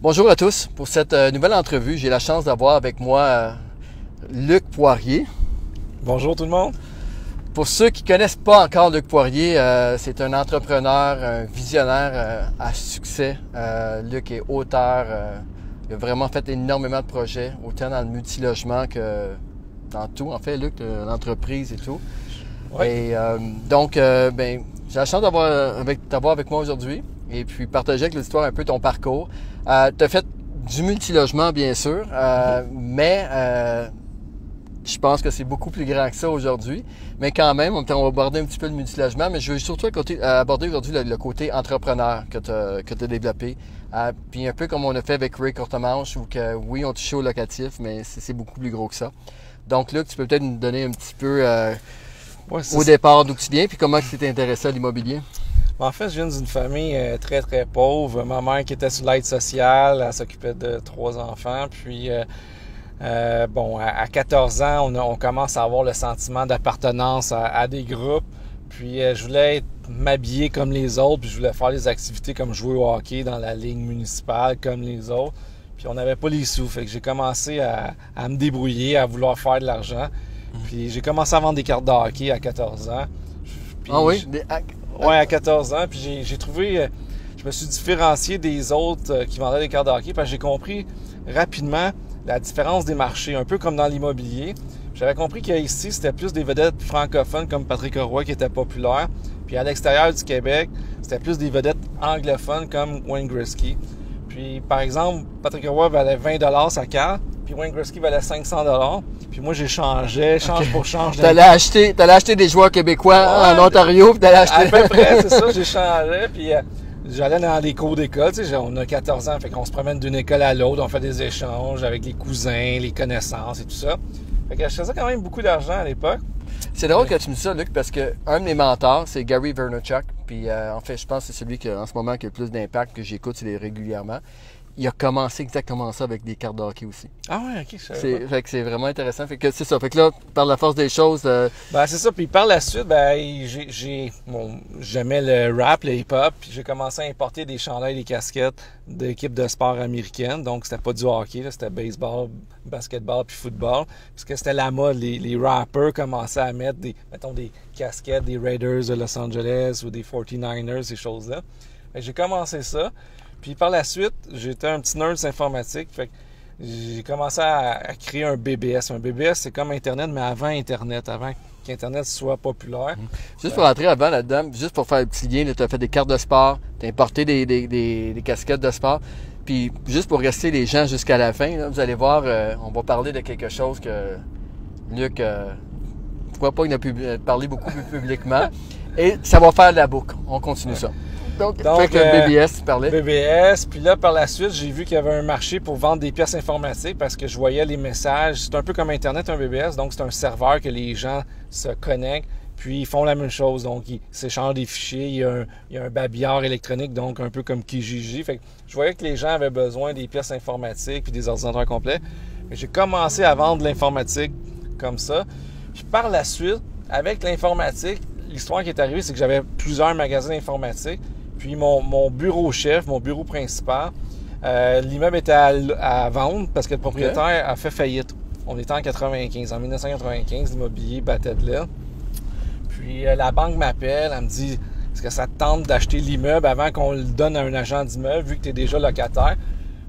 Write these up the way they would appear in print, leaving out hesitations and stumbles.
Bonjour à tous. Pour cette nouvelle entrevue, j'ai la chance d'avoir avec moi Luc Poirier. Bonjour tout le monde. Pour ceux qui ne connaissent pas encore Luc Poirier, c'est un entrepreneur, un visionnaire à succès. Luc est auteur. Il a vraiment fait énormément de projets, autant dans le multilogement que dans tout. En fait, Luc, l'entreprise et tout. Oui. Et donc, j'ai la chance t'avoir avec moi aujourd'hui et puis partager avec l'auditoire un peu ton parcours. Tu as fait du multilogement, bien sûr, mais je pense que c'est beaucoup plus grand que ça aujourd'hui. Mais quand même, on va aborder un petit peu le multilogement, mais je veux surtout aborder aujourd'hui le côté entrepreneur que tu as développé. Puis un peu comme on a fait avec Ray Courtemanche, où que, oui, on touchait au locatif, mais c'est beaucoup plus gros que ça. Donc Luc, tu peux peut-être nous donner un petit peu au départ d'où tu viens, puis comment tu t'es intéressé à l'immobilier? En fait, je viens d'une famille très, très pauvre. Ma mère qui était sur l'aide sociale, elle s'occupait de 3 enfants. Puis, à 14 ans, on commence à avoir le sentiment d'appartenance à des groupes. Puis, je voulais m'habiller comme les autres, puis je voulais faire des activités comme jouer au hockey dans la ligue municipale comme les autres. Puis, on n'avait pas les sous. Fait que j'ai commencé à me débrouiller, à vouloir faire de l'argent. Puis, j'ai commencé à vendre des cartes de hockey à 14 ans. Puis, oui? Oui, à 14 ans. Puis j'ai trouvé, je me suis différencié des autres qui vendaient des cartes de hockey parce que j'ai compris rapidement la différence des marchés, un peu comme dans l'immobilier. J'avais compris qu'ici, c'était plus des vedettes francophones comme Patrick Roy qui étaient populaires. Puis à l'extérieur du Québec, c'était plus des vedettes anglophones comme Wayne Gretzky. Puis par exemple, Patrick Roy valait 20$ sa carte, puis Wayne Gretzky valait 500$. Puis moi, j'ai changé, change pour change. T'allais acheter des joueurs québécois en Ontario, puis t'allais acheter... À peu près, c'est ça, j'ai changé. Puis j'allais dans des cours d'école, tu sais, on a 14 ans, fait qu'on se promène d'une école à l'autre, on fait des échanges avec les cousins, les connaissances et tout ça. Fait que je faisais quand même beaucoup d'argent à l'époque. C'est drôle que tu me dis ça, Luc, parce que un de mes mentors, c'est Gary Vaynerchuk. Puis en fait, je pense que c'est celui qui, en ce moment, qui a le plus d'impact, que j'écoute régulièrement. Il a commencé exactement ça avec des cartes de hockey aussi. Ah ouais, ok, je savais pas. Fait que c'est vraiment intéressant. Fait que c'est ça. Fait que là, par la force des choses... Ben c'est ça. Puis par la suite, j'aimais le rap, le hip-hop. Puis j'ai commencé à importer des chandails, des casquettes d'équipes de sport américaines. Donc c'était pas du hockey, c'était baseball, basketball puis football. Parce que c'était la mode. Les rappers commençaient à mettre des casquettes des Raiders de Los Angeles ou des 49ers, ces choses-là. Fait que j'ai commencé ça. Puis par la suite, j'étais un petit nerd informatique. Fait que j'ai commencé à créer un BBS. Un BBS, c'est comme Internet, mais avant Internet, avant qu'Internet soit populaire. Juste pour rentrer avant là-dedans, juste pour faire un petit lien, tu as fait des cartes de sport, tu as importé des casquettes de sport. Puis juste pour rester les gens jusqu'à la fin, là, vous allez voir, on va parler de quelque chose que Luc, pourquoi pas, il a pu parler beaucoup plus publiquement. Et ça va faire de la boucle. On continue ça. Donc BBS, tu parlais. BBS, puis là, par la suite, j'ai vu qu'il y avait un marché pour vendre des pièces informatiques parce que je voyais les messages. C'est un peu comme Internet, un BBS, donc c'est un serveur que les gens se connectent, puis ils font la même chose. Donc, ils s'échangent des fichiers. Il y a un babillard électronique, donc un peu comme Kijiji. Fait que je voyais que les gens avaient besoin des pièces informatiques puis des ordinateurs complets. J'ai commencé à vendre de l'informatique comme ça. Puis par la suite, avec l'informatique, l'histoire qui est arrivée, c'est que j'avais plusieurs magasins informatiques. Puis mon bureau chef, mon bureau principal, l'immeuble était à vendre parce que le propriétaire a fait faillite. On était en 1995. En 1995, l'immobilier battait de l'aile. Puis la banque m'appelle, elle me dit « Est-ce que ça te tente d'acheter l'immeuble avant qu'on le donne à un agent d'immeuble vu que tu es déjà locataire? »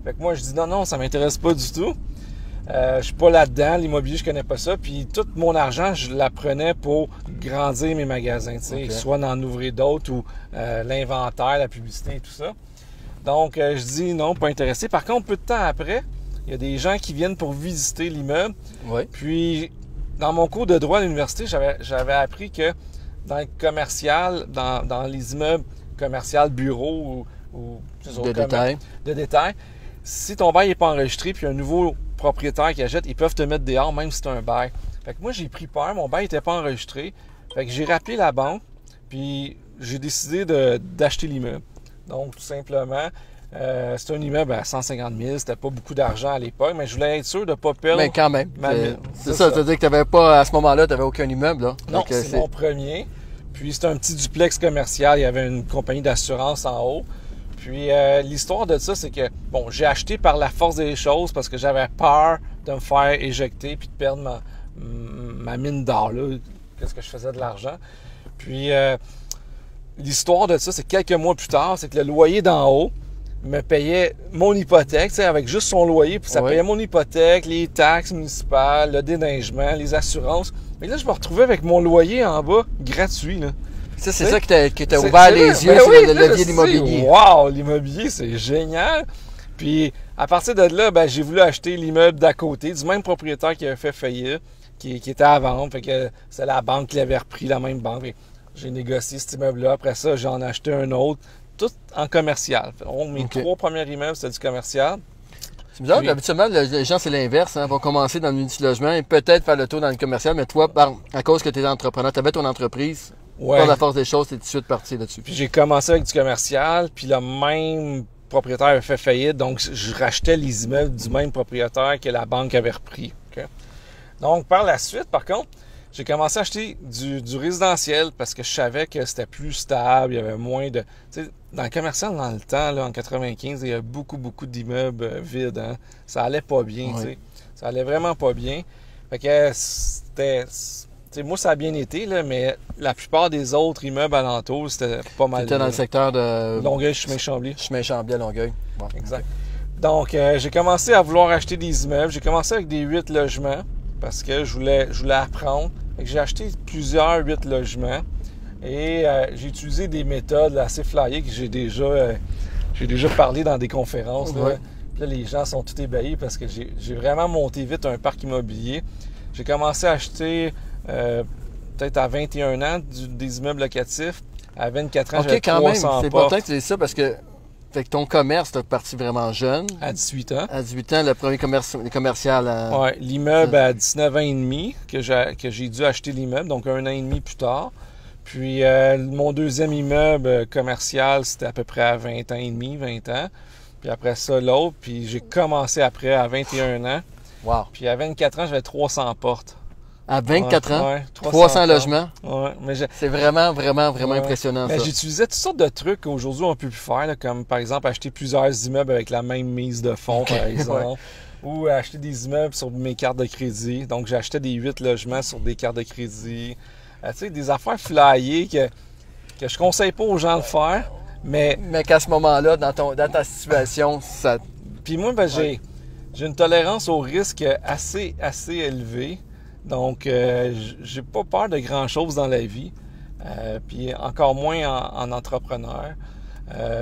Fait que moi, je dis « Non, ça m'intéresse pas du tout. Je suis pas là-dedans, l'immobilier, je connais pas ça. » Puis tout mon argent, je la prenais pour grandir mes magasins, soit d'en ouvrir d'autres ou l'inventaire, la publicité et tout ça. Donc, je dis non, pas intéressé. Par contre, peu de temps après, il y a des gens qui viennent pour visiter l'immeuble. Oui. Puis, dans mon cours de droit à l'université, j'avais appris que dans le commercial, dans les immeubles commerciaux, bureaux ou de détail, si ton bail n'est pas enregistré puis un nouveau propriétaire qui achète, ils peuvent te mettre dehors même si c'est un bail. Fait que moi, j'ai pris peur, mon bail n'était pas enregistré. Fait que j'ai rappelé la banque, puis j'ai décidé d'acheter l'immeuble. Donc, tout simplement, c'était un immeuble à 150 000, c'était pas beaucoup d'argent à l'époque, mais je voulais être sûr de ne pas perdre. Mais quand même. C'est ça, c'est-à-dire que t'avais pas, à ce moment-là, tu n'avais aucun immeuble, là. Non, c'est mon premier. Puis c'était un petit duplex commercial, il y avait une compagnie d'assurance en haut. Puis l'histoire de ça, c'est que, bon, j'ai acheté par la force des choses parce que j'avais peur de me faire éjecter puis de perdre ma mine d'or, là, qu'est-ce que je faisais de l'argent. Puis l'histoire de ça, c'est quelques mois plus tard, c'est que le loyer d'en haut me payait mon hypothèque, tu sais, avec juste son loyer, puis ça payait mon hypothèque, les taxes municipales, le déneigement, les assurances. Mais là, je me retrouvais avec mon loyer en bas, gratuit, là. Ça, c'est ça qui t'a ouvert les yeux sur le levier de l'immobilier. Wow, l'immobilier, c'est génial! Puis, à partir de là, ben, j'ai voulu acheter l'immeuble d'à côté, du même propriétaire qui avait fait faillite, qui était à vendre. Fait que c'est la banque qui l'avait repris, la même banque. Fait que j'ai négocié cet immeuble-là. Après ça, j'en ai acheté un autre, tout en commercial. Donc, mes 3 premiers immeubles, c'était du commercial. C'est bizarre, habituellement, les gens, c'est l'inverse. Ils vont commencer dans le multilogement et peut-être faire le tour dans le commercial. Mais toi, à cause que tu es entrepreneur, tu avais ton entreprise, par la force des choses, tu es tout de suite parti là-dessus. Puis j'ai commencé avec du commercial, puis le même propriétaire a fait faillite. Donc, je rachetais les immeubles du même propriétaire que la banque avait repris. Okay? Donc, par la suite, par contre, j'ai commencé à acheter du résidentiel parce que je savais que c'était plus stable, il y avait moins de... Tu sais, dans le commercial, dans le temps, là, en 95, il y avait beaucoup d'immeubles vides. Hein? Ça allait pas bien, tu sais. Ça allait vraiment pas bien. Fait que c'était... Tu sais, moi, ça a bien été, là, mais la plupart des autres immeubles alentours, c'était pas mal. C'était dans le secteur de... Longueuil, Chemin-Chambly. Chemin-Chambly à Longueuil. Bon, exact. Donc, j'ai commencé à vouloir acheter des immeubles. J'ai commencé avec des 8 logements parce que je voulais apprendre. Fait que j'ai acheté plusieurs 8 logements et j'ai utilisé des méthodes là, assez flyées que j'ai déjà parlé dans des conférences. Là. Puis là, les gens sont tout ébahis parce que j'ai vraiment monté vite un parc immobilier. J'ai commencé à acheter peut-être à 21 ans des immeubles locatifs. À 24 ans, j'avais 300 quand même, c'est important que portes. tu dises ça parce que fait que ton commerce, t'es parti vraiment jeune. À 18 ans. À 18 ans, le premier commercial. Oui, l'immeuble à 19 ans et demi, que j'ai dû acheter l'immeuble, donc 1 an et demi plus tard. Puis mon deuxième immeuble commercial, c'était à peu près à 20 ans et demi, 20 ans. Puis après ça, l'autre. Puis j'ai commencé après à 21 ans. Wow. Puis à 24 ans, j'avais 300 portes. À 24 ans, ouais, 300 logements. Ouais, mais c'est vraiment impressionnant, mais ça. J'utilisais toutes sortes de trucs qu'aujourd'hui, on ne peut plus faire, là, comme par exemple acheter plusieurs immeubles avec la même mise de fonds, par exemple. Ou acheter des immeubles sur mes cartes de crédit. Donc, j'achetais des 8 logements sur des cartes de crédit. Tu sais, des affaires flyées que je ne conseille pas aux gens de faire, mais qu'à ce moment-là, dans ta situation, ça... Puis moi, ben, j'ai une tolérance au risque assez élevée. Donc, j'ai pas peur de grand-chose dans la vie. Puis encore moins en entrepreneur.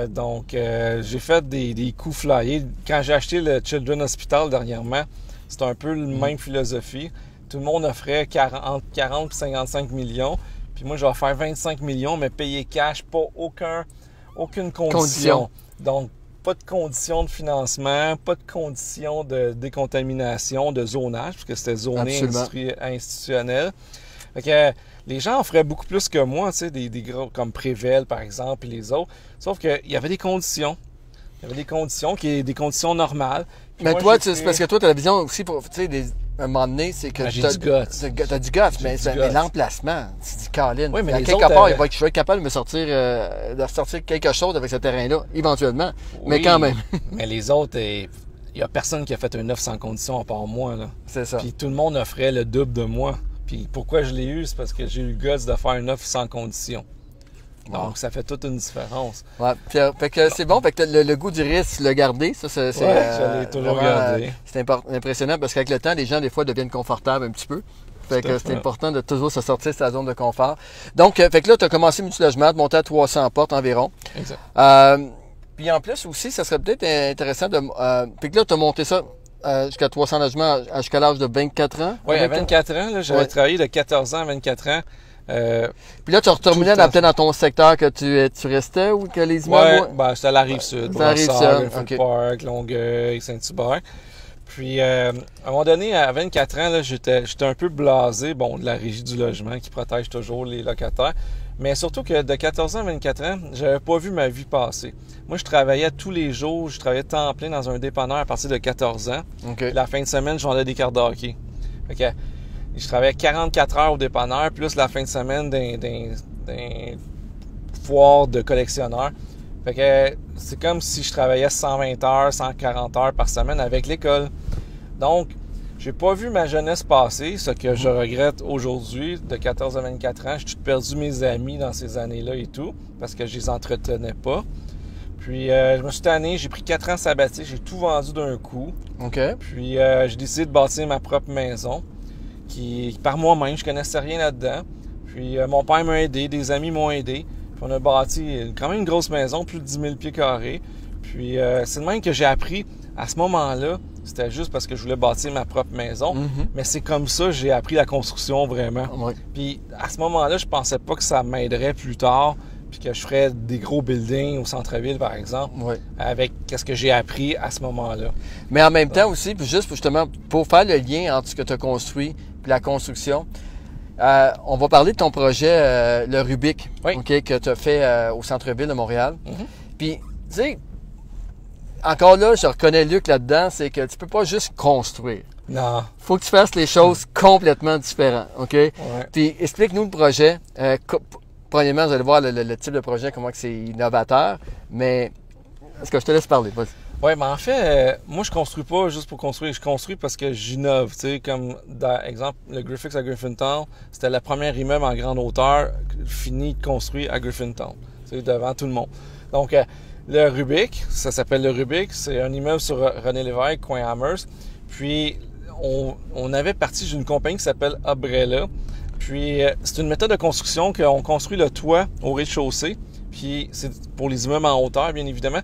Donc, j'ai fait des coups flyés. Quand j'ai acheté le Children's Hospital dernièrement, c'était un peu la même philosophie. Tout le monde offrait entre 40 et 55 millions. Puis moi, je vais faire 25 millions, mais payer cash, pas aucune condition. Donc, pas de conditions de financement, pas de conditions de décontamination, de zonage, puisque c'était zoné institutionnel. Fait que les gens offraient beaucoup plus que moi, tu sais, des gros comme Prével, par exemple, et les autres. Sauf qu'il y avait des conditions. Il y avait des conditions des conditions normales. Puis mais moi, toi, c'est parce que toi, tu as la vision aussi pour, tu sais, à un moment donné, c'est que j'ai du guts. T'as du guts, mais l'emplacement, tu dis, Colin, oui, mais à quelque part, je vais être capable de me sortir quelque chose avec ce terrain-là, éventuellement. Oui, mais quand même. Mais les autres, il n'y a personne qui a fait un offre sans condition à part moi, là. C'est ça. Puis tout le monde offrait le double de moi. Puis pourquoi je l'ai eu, c'est parce que j'ai eu le guts de faire une offre sans condition. Donc, ça fait toute une différence. Ouais, fait que c'est bon. Fait que le goût du risque, le garder, ça, c'est... je l'ai toujours gardé. C'est impressionnant parce qu'avec le temps, les gens, des fois, deviennent confortables un petit peu. Fait que c'est important de toujours se sortir de sa zone de confort. Donc, fait que là, tu as commencé multilogement, de monter à 300 portes environ. Exact. Puis en plus aussi, ça serait peut-être intéressant de... puis que là, tu as monté ça jusqu'à 300 logements jusqu'à l'âge de 24 ans. Oui, à 24 ans, j'avais travaillé de 14 ans à 24 ans. Puis là, tu retournais peut-être dans ton secteur que tu restais ou que les immeubles... Oui, ben, c'était à la Rive-Sud. Brossard, Park, Longueuil, Saint-Hubert. Puis, à un moment donné, à 24 ans, là, j'étais un peu blasé, de la Régie du logement qui protège toujours les locataires. Mais surtout que de 14 ans à 24 ans, j'avais pas vu ma vie passer. Moi, je travaillais tous les jours, je travaillais temps plein dans un dépanneur à partir de 14 ans. Okay. La fin de semaine, je vendais des cartes de hockey. Fait que, je travaillais 44 heures au dépanneur, plus la fin de semaine d'un foire de collectionneurs. Fait que c'est comme si je travaillais 120 heures, 140 heures par semaine avec l'école. Donc, j'ai pas vu ma jeunesse passer, ce que je regrette aujourd'hui. De 14 à 24 ans, j'ai perdu mes amis dans ces années-là et tout, parce que je les entretenais pas. Puis, je me suis tanné, j'ai pris 4 ans sabbatique, j'ai tout vendu d'un coup. OK. Puis, j'ai décidé de bâtir ma propre maison, qui par moi-même, je connaissais rien là-dedans. Puis, mon père m'a aidé, des amis m'ont aidé. Puis, on a bâti quand même une grosse maison, plus de 10 000 pieds carrés. Puis, c'est de même que j'ai appris à ce moment-là. C'était juste parce que je voulais bâtir ma propre maison. Mais c'est comme ça que j'ai appris la construction vraiment. Ouais. Puis, à ce moment-là, je pensais pas que ça m'aiderait plus tard. Puis que je ferais des gros buildings au centre-ville, par exemple, avec ce que j'ai appris à ce moment-là. Mais en même temps aussi, puis juste justement pour faire le lien entre ce que tu as construit et la construction, on va parler de ton projet, le Rubik, que tu as fait au centre-ville de Montréal. Puis, tu sais, encore là, je reconnais Luc là-dedans, c'est que tu peux pas juste construire. Non. Faut que tu fasses les choses complètement différentes, OK? Puis, explique-nous le projet. Premièrement, vous allez voir le type de projet, comment c'est innovateur, mais est-ce que je te laisse parler? Oui, mais en fait, moi, je construis pas juste pour construire. Je construis parce que j'innove. Tu sais, comme, par exemple, le Griffix à Griffintown, c'était la première immeuble en grande hauteur fini construit à Griffintown, tu sais, devant tout le monde. Donc, le Rubik, ça s'appelle le Rubik. C'est un immeuble sur René Lévesque, coin Amherst. Puis, on avait parti d'une compagnie qui s'appelle Umbrella. Puis, c'est une méthode de construction qu'on construit le toit au rez-de-chaussée. Puis, c'est pour les immeubles en hauteur, bien évidemment.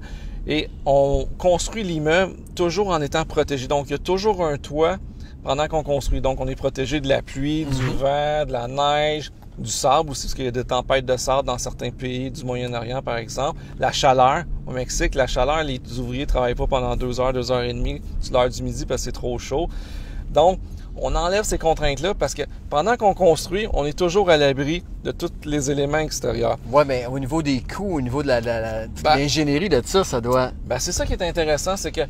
Et on construit l'immeuble toujours en étant protégé. Donc, il y a toujours un toit pendant qu'on construit. Donc, on est protégé de la pluie, du vent, de la neige, du sable aussi, parce qu'il y a des tempêtes de sable dans certains pays du Moyen-Orient, par exemple. La chaleur. Au Mexique, la chaleur, les ouvriers ne travaillent pas pendant 2 heures, 2 heures et demie, sur l'heure du midi parce que c'est trop chaud. Donc, on enlève ces contraintes-là parce que pendant qu'on construit, on est toujours à l'abri de tous les éléments extérieurs. Oui, mais au niveau des coûts, au niveau de l'ingénierie de ça doit... Ben, c'est ça qui est intéressant, c'est que,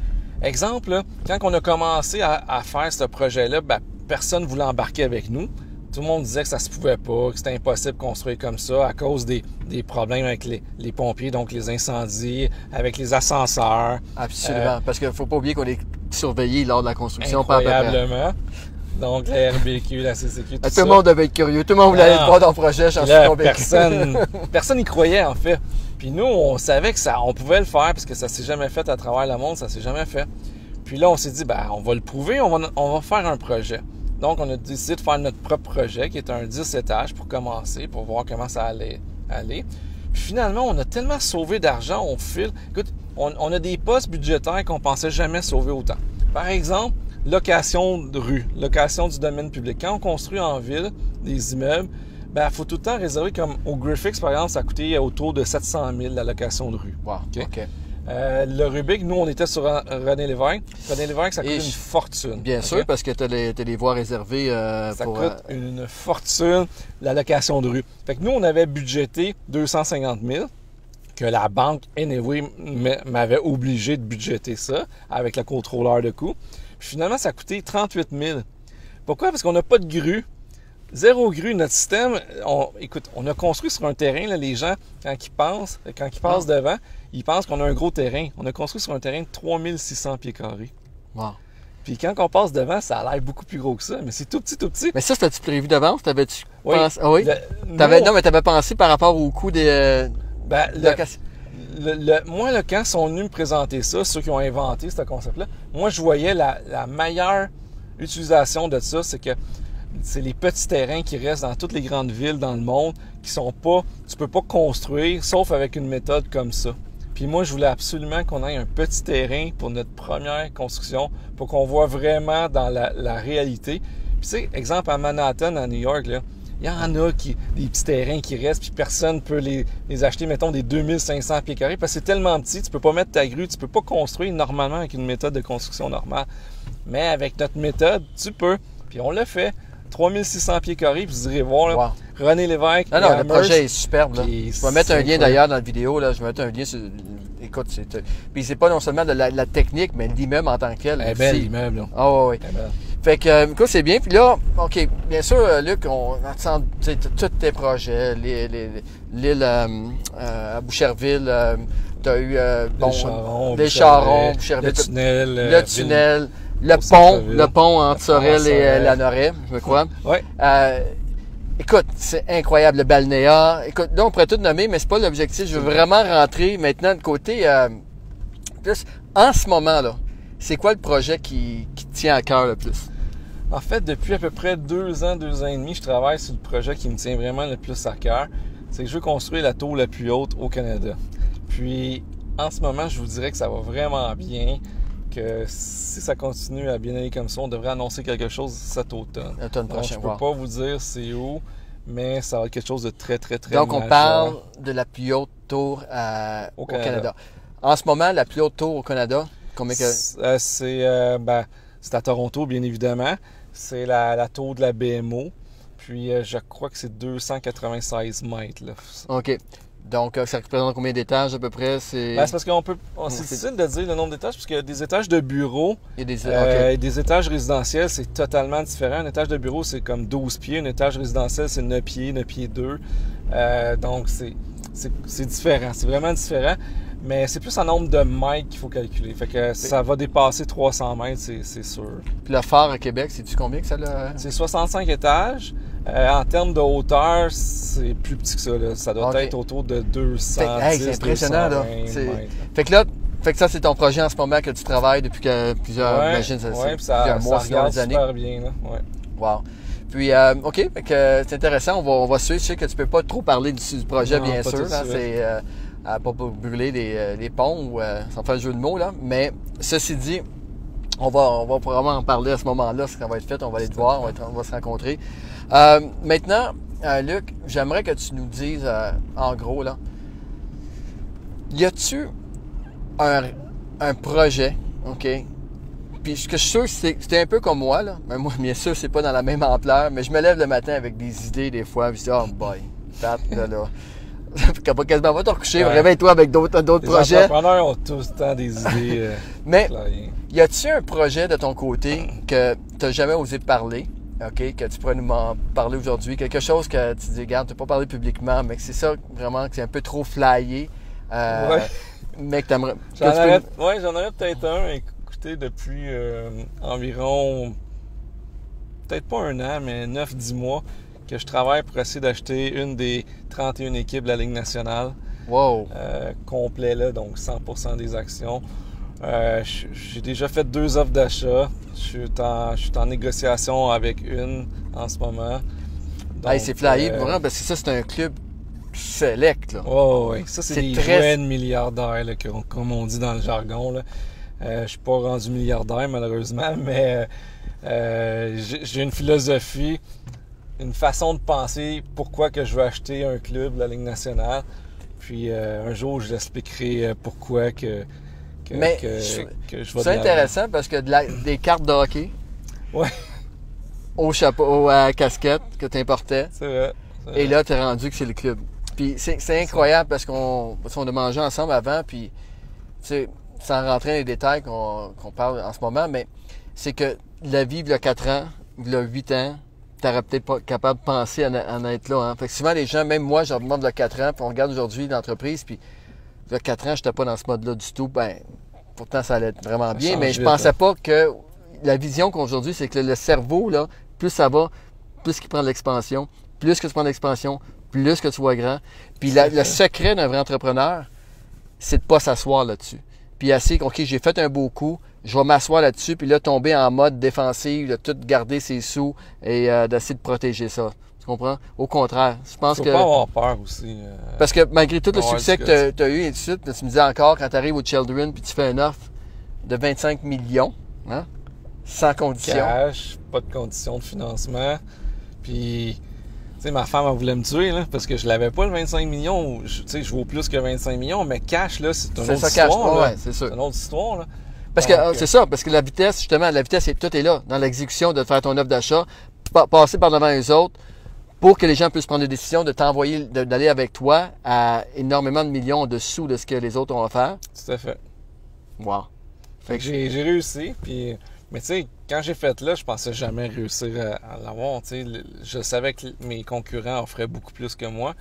exemple, là, quand on a commencé à faire ce projet-là, ben, personne ne voulait embarquer avec nous. Tout le monde disait que ça se pouvait pas, que c'était impossible de construire comme ça à cause des problèmes avec les pompiers, donc les incendies, avec les ascenseurs. Absolument, parce qu'il ne faut pas oublier qu'on est surveillé lors de la construction. Incroyablement. Donc, la RBQ, la CCQ, tout le monde devait être curieux. Tout le monde voulait aller voir ton projet, j'en suis convaincu. Personne n'y croyait, en fait. Puis nous, on savait que on pouvait le faire parce que ça s'est jamais fait à travers le monde, ça s'est jamais fait. Puis là, on s'est dit, ben, on va le prouver, on va faire un projet. Donc, on a décidé de faire notre propre projet, qui est un 10 étages pour commencer, pour voir comment ça allait aller. Puis finalement, on a tellement sauvé d'argent, on file. Écoute, on a des postes budgétaires qu'on pensait jamais sauver autant. Par exemple, location de rue, location du domaine public. Quand on construit en ville des immeubles, ben, il faut tout le temps réserver, comme au Griffix, par exemple, ça a coûté autour de 700 000 la location de rue. Wow, OK. Le Rubik, nous, on était sur René Lévesque. René Lévesque, ça coûte une fortune. Bien sûr, parce que tu as les voies réservées ça coûte une fortune, la location de rue. Fait que nous, on avait budgété 250 000, que la banque, anyway, m'avait obligé de budgéter ça avec le contrôleur de coûts. Puis finalement, ça a coûté 38 000. Pourquoi? Parce qu'on n'a pas de grue. Zéro grue. Notre système, écoute, on a construit sur un terrain, là, les gens, quand ils passent devant, ils pensent qu'on a un gros terrain. On a construit sur un terrain de 3600 pieds carrés. Wow. Puis quand on passe devant, ça a l'air beaucoup plus gros que ça, mais c'est tout petit, tout petit. Mais ça, c'était-tu prévu d'avance? T'avais-tu pensé? Ah oui? Non, mais t'avais pensé par rapport au coût des... Moi, quand ils sont venus me présenter ça, ceux qui ont inventé ce concept-là, moi, je voyais la meilleure utilisation de ça, c'est que c'est les petits terrains qui restent dans toutes les grandes villes dans le monde, qui sont pas... Tu peux pas construire, sauf avec une méthode comme ça. Puis moi, je voulais absolument qu'on ait un petit terrain pour notre première construction, pour qu'on voit vraiment dans la réalité. Puis tu sais, exemple, à Manhattan, à New York, là, il y en a des petits terrains qui restent, puis personne ne peut les acheter, mettons, des 2500 pieds carrés, parce que c'est tellement petit, tu peux pas mettre ta grue, tu peux pas construire normalement avec une méthode de construction normale. Mais avec notre méthode, tu peux. Puis on l'a fait. 3600 pieds carrés, puis vous irez voir, là, René Lévesque. Non, le projet est superbe. Là. Je vais mettre un lien d'ailleurs dans la vidéo. Là. Je vais mettre un lien sur... Écoute, puis c'est pas non semalement de la technique, mais l'immeuble en tant que tel. C'est belle, l'immeuble. Ah oui. Fait que, écoute, c'est bien. Puis là, OK, bien sûr, Luc, on attend tous tes projets, l'île à Boucherville, tu as eu des Charrons, le tunnel, le pont entre Sorel et Lanoraie, je crois. Ouais. Écoute, c'est incroyable, le balnéa. Écoute, là, on pourrait tout nommer, mais c'est pas l'objectif. Je veux vraiment rentrer maintenant de côté. Plus, en ce moment, là, c'est quoi le projet qui tient à cœur le plus? En fait, depuis à peu près 2 ans et demi, je travaille sur le projet qui me tient vraiment le plus à cœur. C'est que je veux construire la tour la plus haute au Canada. Puis, en ce moment, je vous dirais que ça va vraiment bien. Que si ça continue à bien aller comme ça, on devrait annoncer quelque chose cet automne. L'automne prochain. Je ne peux pas vous dire c'est où, mais ça va être quelque chose de très, très, très Donc, majeur. on parle de la plus haute tour au Canada. En ce moment, la plus haute tour au Canada, combien que... C'est à Toronto, bien évidemment. C'est la tour de la BMO. Puis, je crois que c'est 296 mètres. Là. OK. Donc, ça représente combien d'étages à peu près? C'est parce qu'on peut. C'est difficile de dire le nombre d'étages, parce qu'il y a des étages de bureaux et des étages résidentiels, c'est totalement différent. Un étage de bureau, c'est comme 12 pieds. Un étage résidentiel, c'est 9 pieds, 9 pieds 2. Donc, c'est différent. C'est vraiment différent. Mais c'est plus en nombre de mètres qu'il faut calculer. Fait que ça va dépasser 300 mètres, c'est sûr. Puis le phare à Québec, c'est-tu combien que ça l'a? C'est 65 étages. En termes de hauteur, c'est plus petit que ça. Là. Ça doit être autour de 200 c'est impressionnant, là. Fait que ça, c'est ton projet en ce moment que tu travailles depuis plusieurs, plusieurs mois, plusieurs années. Super bien, là. Ouais. Wow. Puis, OK, fait que c'est intéressant. On va suivre. Je sais que tu peux pas trop parler du projet, bien sûr. Là, c'est à pas brûler les ponts ou sans faire le jeu de mots, là. Mais ceci dit, on va vraiment en parler à ce moment-là, ce qui va être fait. On va aller te voir, on va se rencontrer. Maintenant, Luc, j'aimerais que tu nous dises, en gros, là, y a-tu un projet, OK? Puis ce que je suis sûr, c'était un peu comme moi, là. Mais moi, bien sûr, c'est pas dans la même ampleur, mais je me lève le matin avec des idées des fois, puis je dis, oh boy, là. Quasiment va te recoucher, réveille-toi avec d'autres projets. Les entrepreneurs ont tout le temps des idées. Mais y a-tu un projet de ton côté que tu n'as jamais osé parler, OK, que tu pourrais nous en parler aujourd'hui? Quelque chose que tu dis, regarde, tu n'as pas parlé publiquement, mais que c'est ça vraiment, que c'est un peu trop flyé. Mais que tu aimerais. J'en aurais peut-être un. Écoutez, depuis environ, peut-être pas un an, mais 9-10 mois, que je travaille pour essayer d'acheter une des 31 équipes de la Ligue nationale. Wow! Complet, là, donc 100% des actions. J'ai déjà fait 2 offres d'achat. Je suis en négociation avec une en ce moment. Donc, c'est flyé, vraiment, parce que ça, c'est un club select. Là. Oui. Ça, c'est des jeunes milliardaires, là, comme on dit dans le jargon. Là. Je suis pas rendu milliardaire, malheureusement, mais j'ai une philosophie, une façon de penser pourquoi que je veux acheter un club de la Ligue nationale. Puis un jour, je l'expliquerai pourquoi que je vais. C'est intéressant parce que des cartes de hockey au chapeau, à casquette que tu importais. C'est vrai. Et là, tu es rendu que c'est le club. Puis c'est incroyable parce qu'on a mangé ensemble avant, puis sans rentrer dans les détails qu'on parle en ce moment, mais c'est que la vie, il y a 4 ans, il y a 8 ans, tu n'aurais peut-être pas capable de penser à en être là. Hein? Fait que souvent, les gens, même moi, je leur demande il y a 4 ans, puis on regarde aujourd'hui l'entreprise, puis il y a 4 ans, je n'étais pas dans ce mode-là du tout. Ben, pourtant, ça allait vraiment bien, mais je pensais pas que la vision qu'aujourd'hui, c'est que le cerveau, là, plus ça va, plus qu'il prend de l'expansion, plus que tu prends de l'expansion, plus que tu vois grand. Puis le secret d'un vrai entrepreneur, c'est de ne pas s'asseoir là-dessus. Puis OK, j'ai fait un beau coup, je vais m'asseoir là-dessus, puis là, tomber en mode défensif, de tout garder ses sous et d'essayer de protéger ça. Tu comprends? Au contraire, je pense que... Faut pas avoir peur aussi. Parce que malgré tout le succès que tu as eu et tout de suite, tu me disais encore, quand tu arrives au Children, puis tu fais une offre de 25 millions, hein? Sans condition. Cash, pas de condition de financement. Puis, tu sais, ma femme, elle voulait me tuer, là, parce que je l'avais pas, le 25 millions. Tu sais, je vaux plus que 25 millions, mais cash, là, c'est une autre histoire. Ouais, c'est sûr. C'est une autre histoire, là. Parce que c'est ça, parce que la vitesse, justement, tout est là, dans l'exécution de faire ton offre d'achat, passer par devant les autres, pour que les gens puissent prendre des décisions, de t'envoyer, d'aller avec toi à énormément de millions en dessous de ce que les autres ont offert. Tout à fait. Wow. Fait que j'ai réussi, puis... Mais tu sais, quand j'ai fait là, je pensais jamais réussir à l'avoir. Tu sais, je savais que mes concurrents offraient beaucoup plus que moi.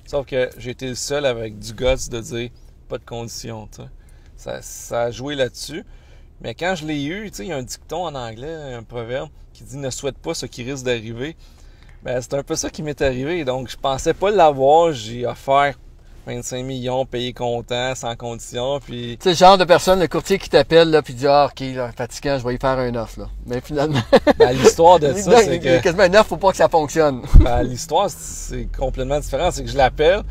Sauf que j'ai été le seul avec du guts de dire pas de condition, tu sais. Ça a joué là-dessus. Mais quand je l'ai eu, tu sais, il y a un dicton en anglais, un proverbe, qui dit « Ne souhaite pas ce qui risque d'arriver ». Ben, c'est un peu ça qui m'est arrivé. Donc, je pensais pas l'avoir. J'ai offert 25 millions, payé comptant, sans condition, puis... Tu sais, le genre de personne, le courtier qui t'appelle, là, puis dit « Ah, OK, là, fatigant, je vais y faire un offre, là. » Mais finalement... Ben, l'histoire de ça, c'est que... Quasiment un offre, faut pas que ça fonctionne. Ben, l'histoire, c'est complètement différent. C'est que je l'appelle,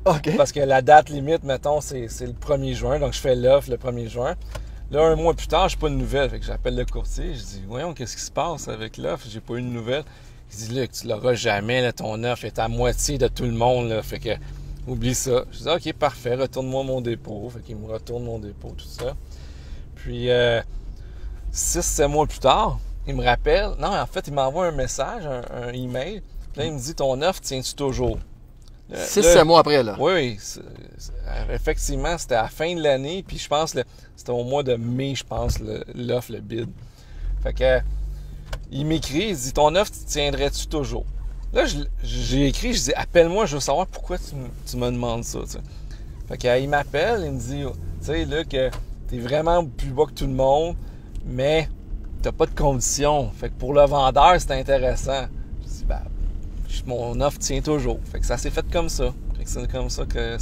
OK. parce que la date limite, mettons, c'est le 1er juin. Donc, je fais l'offre le 1er juin. Là, un mois plus tard, j'ai pas de nouvelles. Fait que j'appelle le courtier. Je dis « Voyons, qu'est-ce qui se passe avec l'offre? J'ai pas eu de nouvelles. » Il dit « Luc, tu l'auras jamais, là, ton offre est à moitié de tout le monde, là. Fait que, oublie ça. » Je dis « OK, parfait, retourne-moi mon dépôt. » Fait qu'il me retourne mon dépôt, tout ça. Puis, 6-7 mois plus tard, il me rappelle. Non, en fait, il m'envoie un message, un email. Puis là, il me dit « Ton offre, tiens-tu toujours? » 6-7 mois après, là. Oui, effectivement, c'était à la fin de l'année. Puis, je pense, c'était au mois de mai, je pense, l'offre, le bid. Fait que... Il m'écrit, il dit « Ton offre, tu tiendrais-tu toujours? » Là, j'ai écrit, je dis « Appelle-moi, je veux savoir pourquoi tu me demandes ça. » Fait qu'il m'appelle, il me dit « Tu sais, Luc, t'es vraiment plus bas que tout le monde, mais t'as pas de conditions. Fait que pour le vendeur, c'est intéressant. » Je dis « Ben, mon offre tient toujours. » Fait que ça s'est fait comme ça. Fait que c'est comme ça que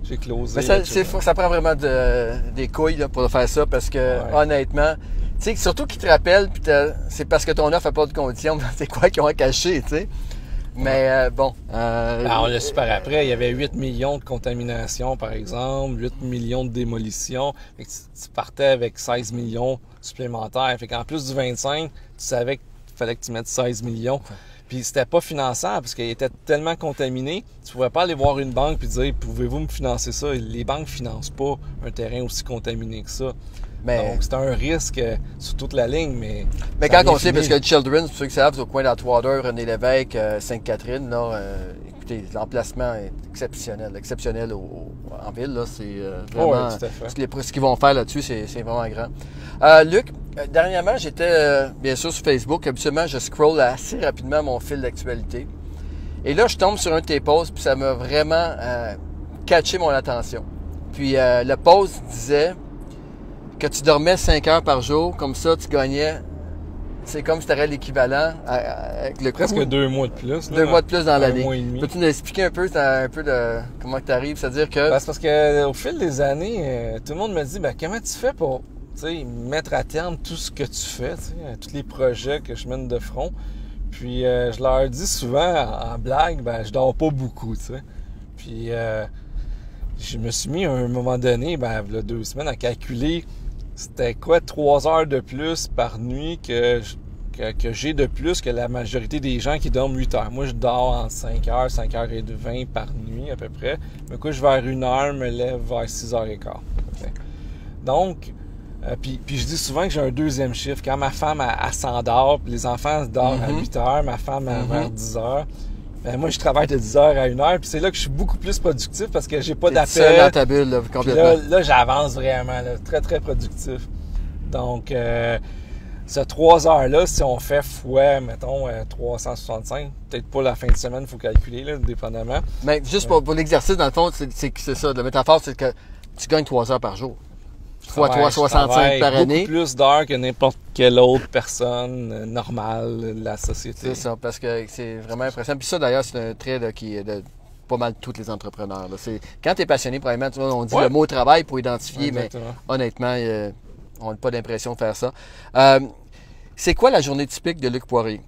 j'ai closé. Mais ça prend vraiment des couilles là, pour faire ça, parce que, honnêtement... Tu sais, surtout qu'ils te rappellent, puis c'est parce que ton offre n'a pas de conditions. C'est quoi qu'ils ont caché, tu sais? Mais bon. On l'a su par après. Il y avait 8 millions de contaminations, par exemple, 8 millions de démolitions. Fait que tu partais avec 16 millions supplémentaires. Fait qu'en plus du 25, tu savais qu'il fallait que tu mettes 16 millions. Puis c'était pas finançable parce qu'il était tellement contaminé, tu pouvais pas aller voir une banque et dire « Pouvez-vous me financer ça? » Les banques financent pas un terrain aussi contaminé que ça. Donc, c'est un risque sur toute la ligne, mais quand on sait, parce que le Children's, pour ceux qui savent, c'est au coin d'Atwater, René-Lévesque, Sainte-Catherine, là, écoutez, l'emplacement est exceptionnel en ville, là, c'est vraiment... ce qu'ils vont faire là-dessus, c'est vraiment grand. Luc, dernièrement, j'étais, bien sûr, sur Facebook. Habituellement, je scroll assez rapidement mon fil d'actualité. Et là, je tombe sur un de tes posts, puis ça m'a vraiment catché mon attention. Puis, le post disait... que tu dormais 5 heures par jour, comme ça, tu gagnais, c'est comme si tu aurais l'équivalent avec le presque coût, 2 mois de plus. 2 mois de plus dans l'année. 1 mois et demi. Peux-tu nous expliquer un peu de comment tu arrives? C'est-à-dire que... C'est parce que au fil des années, tout le monde me dit, comment tu fais pour mettre à terme tout ce que tu fais, tous les projets que je mène de front. Puis je leur dis souvent, en blague, je dors pas beaucoup, tu sais. Puis je me suis mis à un moment donné, il y a 2 semaines, à calculer c'était quoi 3 heures de plus par nuit que j'ai de plus que la majorité des gens qui dorment 8 heures. Moi, je dors en 5 heures, 5 heures et 20 par nuit à peu près. Je me couche vers 1 heure, me lève vers 6 heures et quart. Donc, puis je dis souvent que j'ai un deuxième chiffre. Quand ma femme elle s'endort, puis les enfants dorment à 8 heures, ma femme vers 10 heures. Moi, je travaille de 10 heures à 1 heure, puis c'est là que je suis beaucoup plus productif parce que j'ai pas d'appel. Seul dans ta bulle, là, complètement. Là, j'avance vraiment, là, très, très productif. Donc, ces 3 heures-là, si on fait fois, mettons, 365, peut-être pas la fin de semaine, il faut calculer, là, dépendamment. Mais juste pour l'exercice, dans le fond, c'est ça. La métaphore, c'est que tu gagnes 3 heures par jour. Fois 365 par année. Beaucoup plus d'heures que n'importe quelle autre personne normale de la société. C'est ça, parce que c'est vraiment impressionnant. Puis ça, d'ailleurs, c'est un trait là, qui est de pas mal tous les entrepreneurs. Là. Quand tu es passionné, probablement, tu vois, on dit le mot travail pour identifier, mais honnêtement, on n'a pas d'impression de faire ça. C'est quoi la journée typique de Luc Poirier?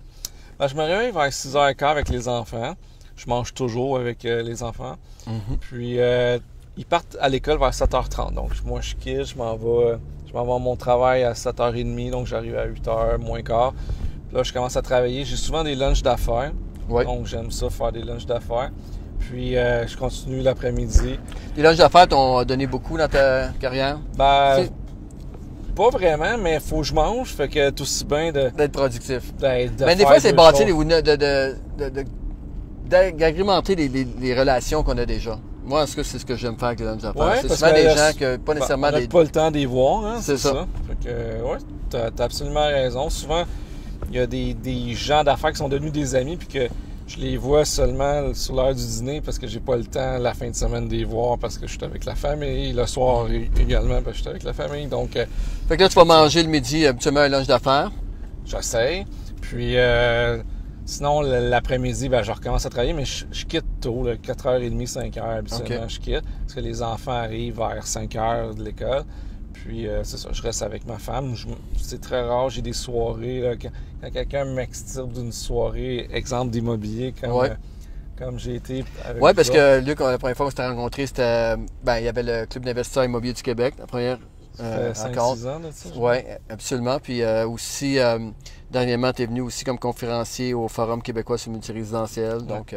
Je me réveille vers 6h15 avec les enfants. Je mange toujours avec les enfants. Puis... ils partent à l'école vers 7h30. Donc, moi, je quitte, je m'en vais à mon travail à 7h30. Donc, j'arrive à 8h, moins quart. Puis là, je commence à travailler. J'ai souvent des lunchs d'affaires. Ouais. Donc, j'aime ça, faire des lunchs d'affaires. Puis, je continue l'après-midi. Les lunchs d'affaires t'ont donné beaucoup dans ta carrière? Pas vraiment, mais il faut que je mange. Fait que tout aussi bien d'être productif. Mais des fois, c'est bâtir d'agrémenter les relations qu'on a déjà. Moi, est-ce que c'est ce que j'aime faire avec les lunchs d'affaires? C'est souvent des gens que pas nécessairement on n'a pas le temps d'y voir, hein, c'est ça. Fait que, t'as absolument raison. Souvent, il y a des gens d'affaires qui sont devenus des amis puis que Je les vois seulement sur l'heure du dîner parce que j'ai pas le temps la fin de semaine de les voir parce que je suis avec la famille. Le soir également parce que je suis avec la famille. Donc, Fait que là, tu vas manger le midi habituellement un lunch d'affaires. j'essaie. Puis sinon, l'après-midi, je recommence à travailler, mais je quitte tôt, là, 4h30, 5h habituellement, je quitte. Parce que les enfants arrivent vers 5h de l'école. Puis c'est ça, je reste avec ma femme. C'est très rare, j'ai des soirées. Là, quand quelqu'un m'extirpe d'une soirée, exemple d'immobilier, comme j'ai été avec Oui, parce que Luc, la première fois qu'on s'était rencontrés, c'était. Il y avait le Club d'investisseurs immobiliers du Québec, la première rencontre. 5-6 ans de ça. Oui, absolument. Puis aussi, dernièrement, tu es venu aussi comme conférencier au Forum québécois sur le multirésidentiel. Ouais. Donc,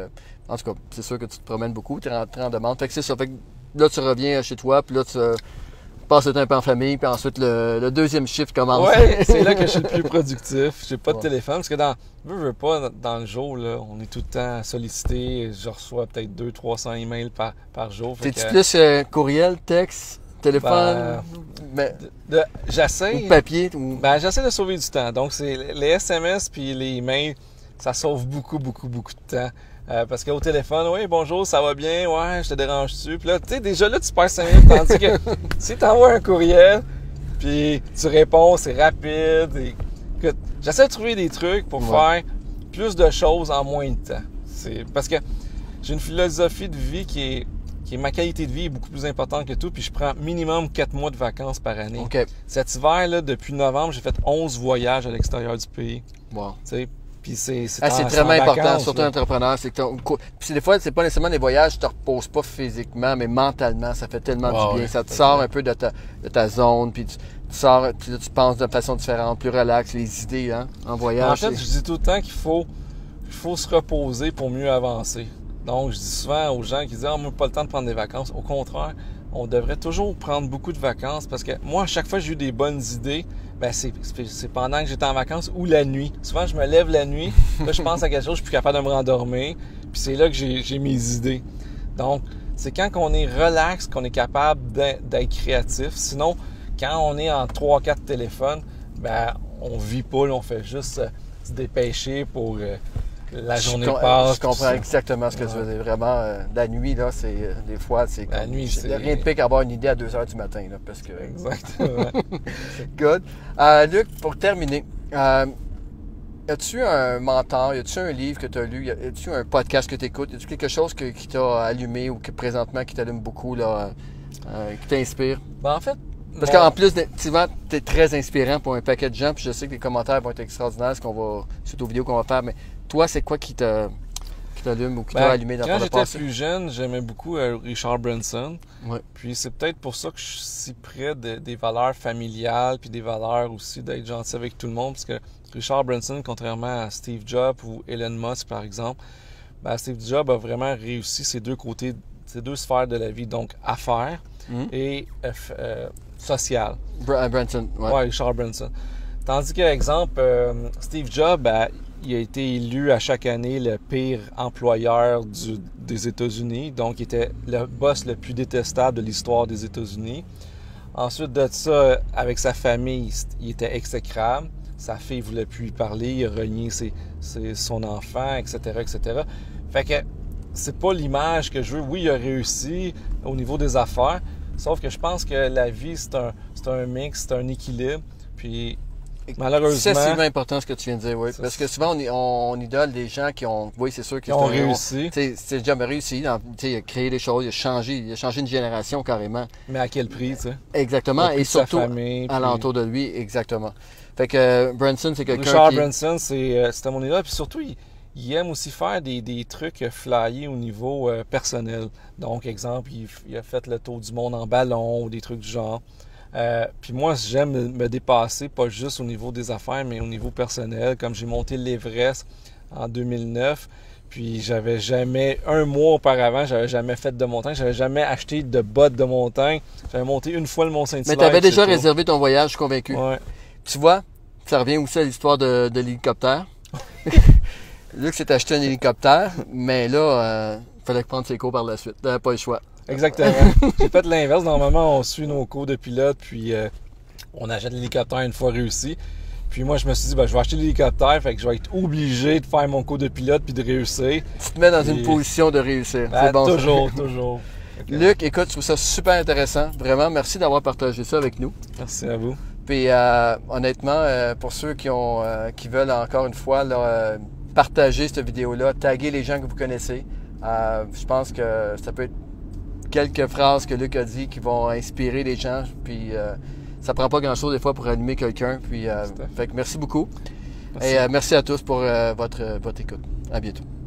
en tout cas, c'est sûr que tu te promènes beaucoup, tu es rentré en demande. Fait que c'est ça. Fait que là, tu reviens chez toi, puis là, tu passes le temps un peu en famille, puis ensuite, le deuxième shift commence. Oui, c'est là que je suis le plus productif. J'ai pas de téléphone, parce que veux pas, dans le jour, là, on est tout le temps sollicité. Je reçois peut-être 200-300 emails par jour. T'es-tu plus courriel, texte, téléphone? J'essaie. Ou papier? J'essaie de sauver du temps. Donc, c'est les SMS puis les emails, ça sauve beaucoup, beaucoup, beaucoup de temps. Parce qu'au téléphone, oui, bonjour, ça va bien, ouais, je te dérange-tu? Puis là, tu sais, déjà là, tu perds 5 minutes, tandis que si tu envoies un courriel, puis tu réponds, c'est rapide. J'essaie de trouver des trucs pour faire plus de choses en moins de temps. Parce que j'ai une philosophie de vie qui est ma qualité de vie est beaucoup plus importante que tout, puis je prends minimum 4 mois de vacances par année. Okay. Cet hiver, là, depuis novembre, j'ai fait 11 voyages à l'extérieur du pays. Wow. Tu sais, puis c'est vraiment important, surtout un entrepreneur. Puis des fois, c'est pas nécessairement des voyages, tu te reposes pas physiquement, mais mentalement, ça fait tellement du bien. Ça te sort un peu de ta zone, puis tu sors, puis là, tu penses de façon différente, plus relax, les idées, hein, en voyage. En fait, je dis tout le temps qu'il faut se reposer pour mieux avancer. Donc, je dis souvent aux gens qui disent « Ah, moi, pas le temps de prendre des vacances ». Au contraire, on devrait toujours prendre beaucoup de vacances parce que moi, à chaque fois que j'ai eu des bonnes idées, c'est pendant que j'étais en vacances ou la nuit. Souvent, je me lève la nuit, là, je pense à quelque chose, je suis plus capable de me rendormir, puis c'est là que j'ai mes idées. Donc, c'est quand on est relax qu'on est capable d'être créatif. Sinon, quand on est en 3-4 téléphones, on vit pas, là, on fait juste se dépêcher pour... la journée passe. Je comprends exactement ce que tu veux dire. Vraiment, la nuit, là, des fois, c'est comme... La nuit, c'est... rien de pire qu'avoir une idée à 2h du matin, là, parce que... Exactement. Good. Luc, pour terminer, as-tu un mentor, as-tu un livre que tu as lu, as-tu un podcast que tu écoutes, as-tu quelque chose qui t'a allumé ou que présentement qui t'allume beaucoup, là, qui t'inspire? En fait... Parce qu'en plus, souvent, tu es très inspirant pour un paquet de gens, puis je sais que les commentaires vont être extraordinaires, suite aux vidéos qu'on va faire, mais toi, c'est quoi qui t'allume ou qui t'a allumé dans ton passé? Quand j'étais plus jeune, j'aimais beaucoup Richard Branson. Ouais. Puis c'est peut-être pour ça que je suis si près des valeurs familiales, puis des valeurs aussi d'être gentil avec tout le monde, parce que Richard Branson, contrairement à Steve Jobs ou Elon Musk, par exemple, Steve Jobs a vraiment réussi ces deux côtés, ces deux sphères de la vie, donc affaires et social. Branson, ouais. Ouais, Richard Branson. Tandis que, exemple, Steve Jobs, il a été élu à chaque année le pire employeur des États-Unis. Donc, il était le boss le plus détestable de l'histoire des États-Unis. Ensuite de ça, avec sa famille, il était exécrable. Sa fille ne voulait plus lui parler, il a renié son enfant, etc., etc. Fait que c'est pas l'image que je veux. Oui, il a réussi au niveau des affaires, sauf que je pense que la vie, c'est un mix, c'est un équilibre. Puis, malheureusement... C'est excessivement important ce que tu viens de dire, oui. Parce que souvent, on idole des gens qui ont... Oui, c'est sûr qu'ils ont réussi. C'est déjà réussi. Il a créé des choses, il a changé une génération carrément. Mais à quel prix, tu sais? Exactement. Et surtout, alentour de lui, exactement. Fait que Branson, c'est quelqu'un Richard Branson, c'était mon idole. Puis surtout, il aime aussi faire des trucs flyés au niveau personnel. Donc, exemple, il a fait le tour du monde en ballon ou des trucs du genre. Puis moi, j'aime me dépasser, pas juste au niveau des affaires, mais au niveau personnel. Comme j'ai monté l'Everest en 2009, puis j'avais jamais, un mois auparavant, j'avais jamais fait de montagne, j'avais jamais acheté de bottes de montagne. J'avais monté une fois le Mont-Saint-Hilaire. Mais tu avais déjà réservé ton voyage, je suis convaincu. Ouais. Tu vois, ça revient aussi à l'histoire de l'hélicoptère. Luc s'est acheté un hélicoptère, mais là, il fallait prendre ses cours par la suite. T'avais pas le choix. Exactement. J'ai fait l'inverse. Normalement, on suit nos cours de pilote, puis on achète l'hélicoptère une fois réussi. Puis moi, je me suis dit, je vais acheter l'hélicoptère, fait que je vais être obligé de faire mon cours de pilote puis de réussir. Tu te mets dans une position de réussir. C'est bon. Toujours, toujours. Luc, écoute, je trouve ça super intéressant. Vraiment, merci d'avoir partagé ça avec nous. Merci à vous. Puis honnêtement, pour ceux qui veulent encore une fois là, partager cette vidéo-là, taguer les gens que vous connaissez, je pense que ça peut être quelques phrases que Luc a dit qui vont inspirer les gens. Puis ça prend pas grand-chose des fois pour animer quelqu'un. Puis fait que merci beaucoup. Merci. Et merci à tous pour votre écoute. À bientôt.